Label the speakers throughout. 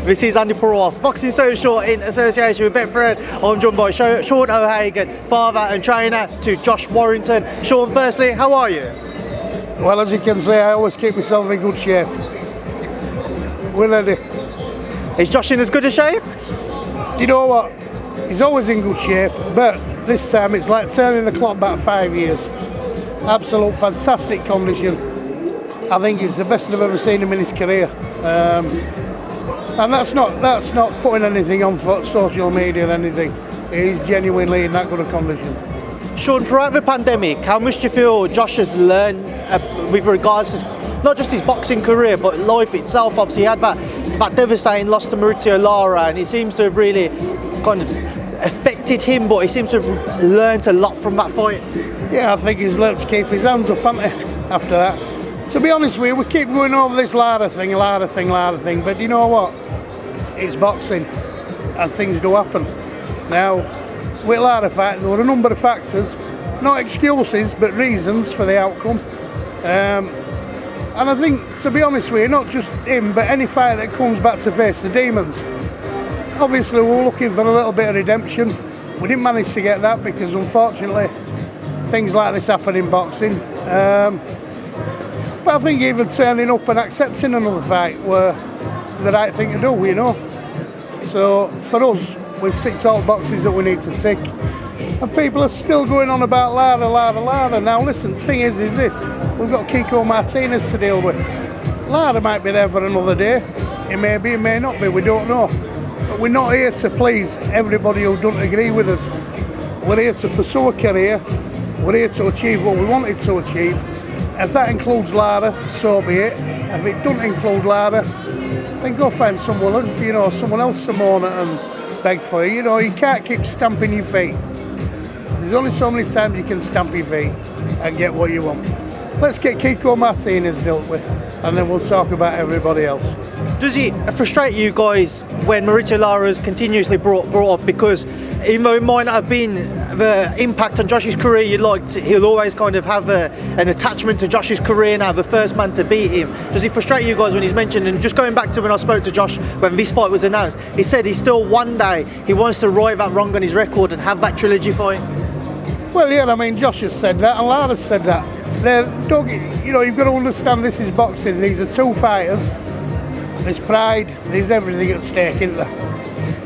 Speaker 1: This is Andi Purewal, Boxing Social in association with Betfred. I'm joined by Sean O'Hagan, father and trainer to Josh Warrington. Sean, firstly, how are you?
Speaker 2: Well, as you can see, I always keep myself in good shape. We're ready.
Speaker 1: Is Josh in as good a shape?
Speaker 2: You know what? He's always in good shape, but this time it's like turning the clock back 5 years. Absolute fantastic condition. I think it's the best I've ever seen him in his career. And that's not putting anything on for social media or anything. He's genuinely in that good a condition.
Speaker 1: Sean, throughout the pandemic, how much do you feel Josh has learned with regards to not just his boxing career, but life itself? Obviously, he had that devastating loss to Lara, and it seems to have really kind of affected him, but he seems to have learned a lot from that fight.
Speaker 2: Yeah, I think he's learned to keep his hands up, hasn't he, after that? To be honest with you, we keep going over this Lara thing, but you know what? It's boxing, and things do happen. Now, with Lara fight, there were a number of factors, not excuses, but reasons for the outcome. And I think, to be honest with you, not just him, but any fight that comes back to face the demons. Obviously, we were looking for a little bit of redemption. We didn't manage to get that because, unfortunately, things like this happen in boxing. But I think even turning up and accepting another fight were the right thing to do, you know. So for us, we've ticked all the boxes that we need to tick. And people are still going on about Lara. Now listen, the thing is this, we've got Kiko Martinez to deal with. Lara might be there for another day. It may be, it may not be, we don't know. But we're not here to please everybody who don't agree with us. We're here to pursue a career. We're here to achieve what we wanted to achieve. If that includes Lara, so be it. If it doesn't include Lara, then go find someone else to moan at and beg for. You know, you can't keep stamping your feet. There's only so many times you can stamp your feet and get what you want. Let's get Kiko Martinez dealt with, and then we'll talk about everybody else.
Speaker 1: Does it frustrate you guys when Lara is continuously brought up? Because even though it might not have been the impact on Josh's career you'd like, he'll always kind of have an attachment to Josh's career now, the first man to beat him. Does it frustrate you guys when he's mentioned? And just going back to when I spoke to Josh when this fight was announced, he said he still one day he wants to right that wrong on his record and have that trilogy fight.
Speaker 2: Well, yeah, I mean, Josh has said that and Lara's said that. You know, you've got to understand this is boxing. These are two fighters. There's pride, there's everything at stake, isn't there?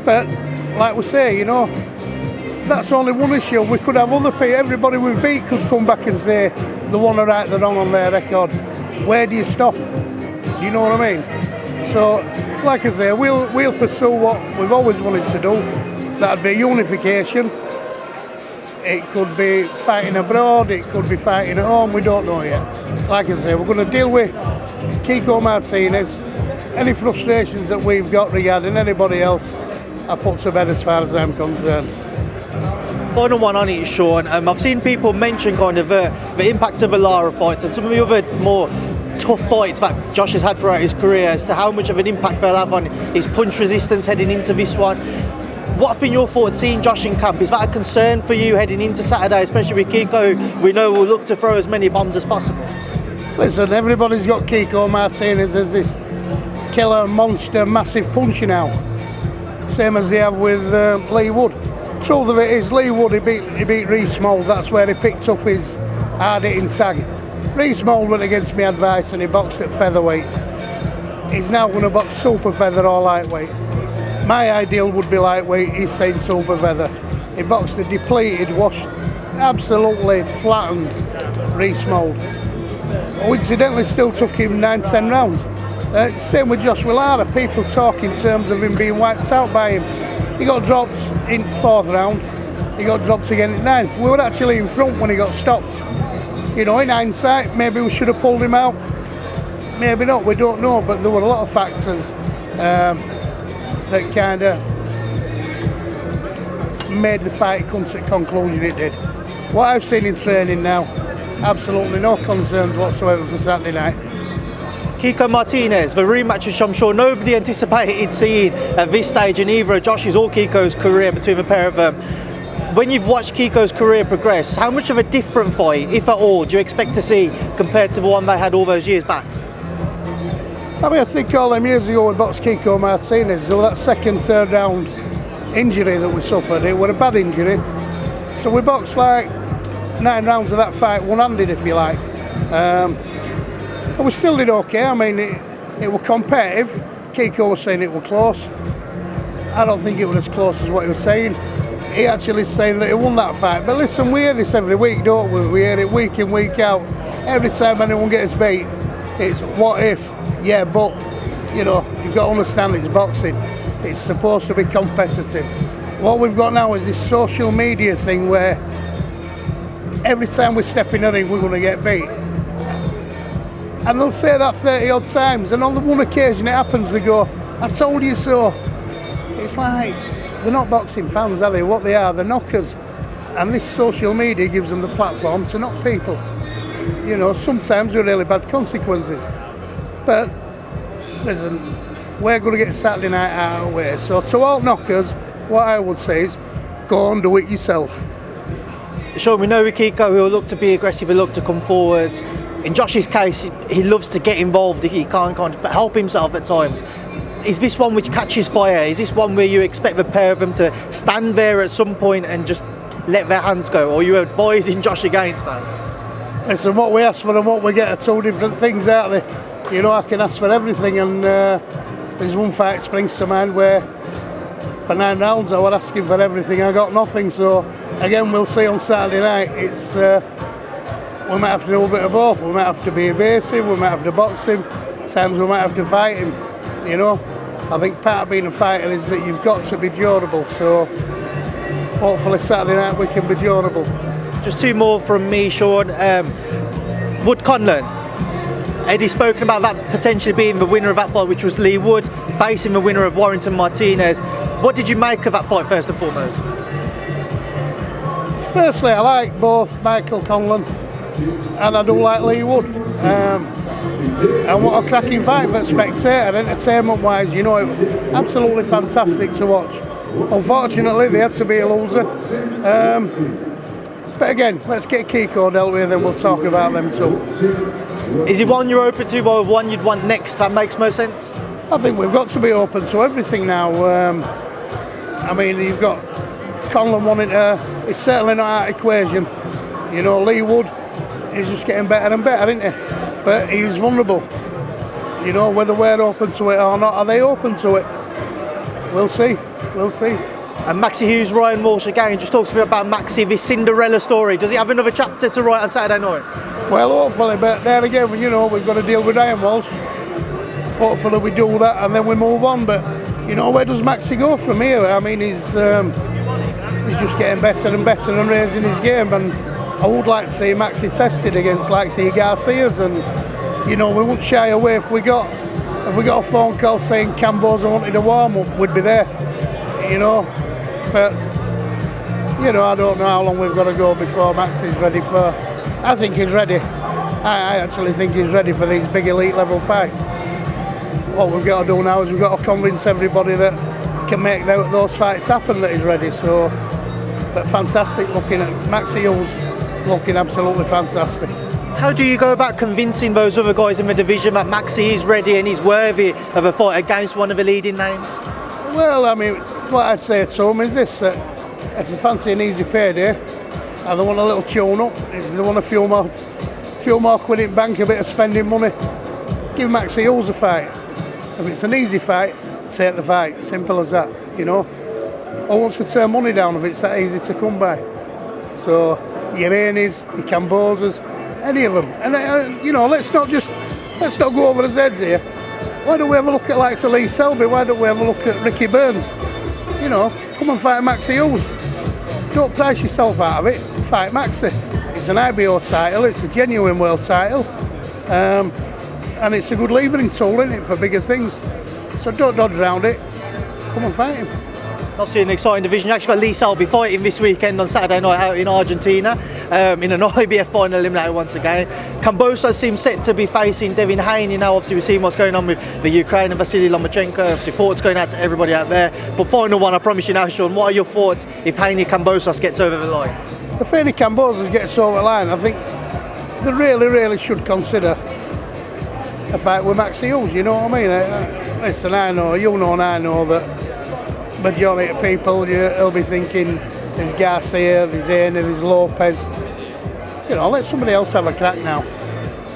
Speaker 2: But like we say, you know, that's only one issue. We could have other people, everybody we've beat could come back and say they want to right the wrong on their record. Where do you stop? You know what I mean? So, like I say, we'll pursue what we've always wanted to do. That'd be unification. It could be fighting abroad, it could be fighting at home, we don't know yet. Like I say, we're going to deal with Kiko Martinez. Any frustrations that we've got regarding anybody else, I put to bed as far as I'm concerned.
Speaker 1: Final one on it, Sean. I've seen people mention kind of the impact of the Lara fights and some of the other more tough fights that Josh has had throughout his career as to how much of an impact they'll have on his punch resistance heading into this one. What have been your thoughts seeing Josh in camp? Is that a concern for you heading into Saturday, especially with Kiko? We know we'll look to throw as many bombs as possible.
Speaker 2: Listen, everybody's got Kiko Martinez as this killer, monster, massive puncher now. Same as they have with Lee Wood. Truth of it is, Lee Wood, he beat Reece Mould. That's where he picked up his hard-hitting tag. Reece Mould went against my advice and he boxed at featherweight. He's now going to box super feather or lightweight. My ideal would be lightweight, he's saying super feather. He boxed a depleted, washed, absolutely flattened Reece Mould. Who incidentally still took him 9-10 rounds. Same with Josh Lara. People talk in terms of him being wiped out by him. He got dropped in 4th round. He got dropped again at 9th. We were actually in front when he got stopped. You know, in hindsight, maybe we should have pulled him out. Maybe not, we don't know. But there were a lot of factors that kind of made the fight come to the conclusion it did. What I've seen in training now, absolutely no concerns whatsoever for Saturday night.
Speaker 1: Kiko Martinez, the rematch which I'm sure nobody anticipated seeing at this stage in either Josh's or Kiko's career between the pair of them. When you've watched Kiko's career progress, how much of a different fight, if at all, do you expect to see compared to the one they had all those years back?
Speaker 2: I mean, I think all them years ago we boxed Kiko Martinez, so that second, third round injury that we suffered, it was a bad injury. So we boxed like 9 rounds of that fight, one-handed if you like. But we still did okay. I mean, it was competitive. Kiko was saying it was close. I don't think it was as close as what he was saying. He actually is saying that he won that fight. But listen, we hear this every week, don't we? We hear it week in, week out. Every time anyone gets beat, it's what if? Yeah, but, you know, you've got to understand it's boxing. It's supposed to be competitive. What we've got now is this social media thing where every time we step in the ring, we're going to get beat. And they'll say that 30 odd times, and on the one occasion it happens, they go, I told you so. It's like, they're not boxing fans, are they? What they are, they're knockers. And this social media gives them the platform to knock people. You know, sometimes with really bad consequences. But, listen, we're going to get Saturday night out of the way. So to all knockers, what I would say is, go and do it yourself.
Speaker 1: Sean, we know with Kiko, he'll look to be aggressive, he'll look to come forwards. In Josh's case, he loves to get involved, he can't kind of help himself at times. Is this one which catches fire? Is this one where you expect the pair of them to stand there at some point and just let their hands go? Or are you advising Josh against that?
Speaker 2: Listen, what we ask for and what we get are two different things, aren't they? You know, I can ask for everything, and there's one fight that springs to mind where for 9 rounds I was asking for everything, I got nothing. So again, we'll see on Saturday night. It's we might have to do a bit of both. We might have to be evasive, we might have to box him, times we might have to fight him. You know, I think part of being a fighter is that you've got to be durable. So hopefully Saturday night we can be durable.
Speaker 1: Just 2 more from me, Sean. Wood Conlon. Eddie's spoken about that potentially being the winner of that fight, which was Lee Wood, facing the winner of Warrington Martinez. What did you make of that fight, first and foremost?
Speaker 2: Firstly, I like both Michael Conlon and I do like Lee Wood. And what a cracking fight for spectator, entertainment-wise, you know, it was absolutely fantastic to watch. Unfortunately, they had to be a loser. But again, let's get Kiko dealt with and then we'll talk about them too.
Speaker 1: Is it one you're open to, or one you'd want next? That makes most sense?
Speaker 2: I think we've got to be open to everything now. I mean, you've got Conlon wanting to, it's certainly not out of equation. You know, Lee Wood is just getting better and better, isn't he? But he's vulnerable. You know, whether we're open to it or not, are they open to it? We'll see. We'll see.
Speaker 1: And Maxi Hughes, Ryan Walsh again, just talks to me about Maxi, this Cinderella story. Does he have another chapter to write on Saturday night?
Speaker 2: Well, hopefully, but there again, you know, we've got to deal with Ryan Walsh. Hopefully we do that and then we move on. But, you know, where does Maxi go from here? I mean, he's just getting better and better and raising his game. And I would like to see Maxi tested against, like, say, Garcia's. And, you know, we wouldn't shy away if we got a phone call saying Camboza wanted a warm-up, we'd be there, you know. But, you know, I don't know how long we've got to go before Maxi's ready for... I think he's ready. I actually think he's ready for these big elite level fights. What we've got to do now is we've got to convince everybody that can make those fights happen that he's ready. So, but fantastic looking at Maxi Hughes, looking absolutely fantastic.
Speaker 1: How do you go about convincing those other guys in the division that Maxi is ready and he's worthy of a fight against one of the leading names?
Speaker 2: Well, I mean, what I'd say to them is this, that if they fancy an easy payday and they want a little tune up, if they want a few more quid in bank, a bit of spending money, give Maxi Hughes a fight. If it's an easy fight, take the fight, simple as that, you know. Or wants to turn money down if it's that easy to come by. So, your Annies, your Cambozas, any of them. And, you know, let's not go over his heads here. Why don't we have a look at like Lee Selby? Why don't we have a look at Ricky Burns? You know, come and fight Maxi Hughes. Don't price yourself out of it, fight Maxi. It's an IBO title, it's a genuine world title. And it's a good levering tool, isn't it, for bigger things. So don't dodge around it, come and fight him.
Speaker 1: Obviously an exciting division. You actually got Lee Selby fighting this weekend on Saturday night out in Argentina in an IBF final eliminator once again. Camboza seems set to be facing Devin Haney now. Obviously we've seen what's going on with the Ukraine and Vasily Lomachenko. Obviously thoughts going out to everybody out there. But final one, I promise you now, Sean, what are your thoughts if Haney Camboza gets over the line?
Speaker 2: If Haney Camboza gets over the line, I think they really should consider, a fight with Max Hughes, you know what I mean? Listen, I know, you know and I know that majority of people, you'll be thinking there's Garcia, there's Haney, there's Lopez. You know, let somebody else have a crack now.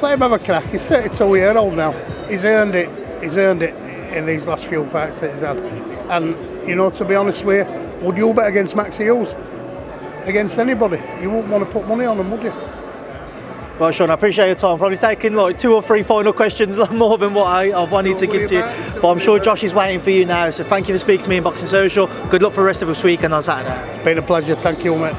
Speaker 2: Let him have a crack. He's 32-year-old now. He's earned it. He's earned it in these last few fights that he's had. And, you know, to be honest with you, would you bet against Max Hughes? Against anybody? You wouldn't want to put money on him, would you?
Speaker 1: Well, Sean, I appreciate your time. Probably taking like 2 or 3 final questions, more than what I wanted to give to you. But I'm sure Josh is waiting for you now. So thank you for speaking to me in Boxing Social. Good luck for the rest of this week and on Saturday.
Speaker 2: It's been a pleasure. Thank you, mate.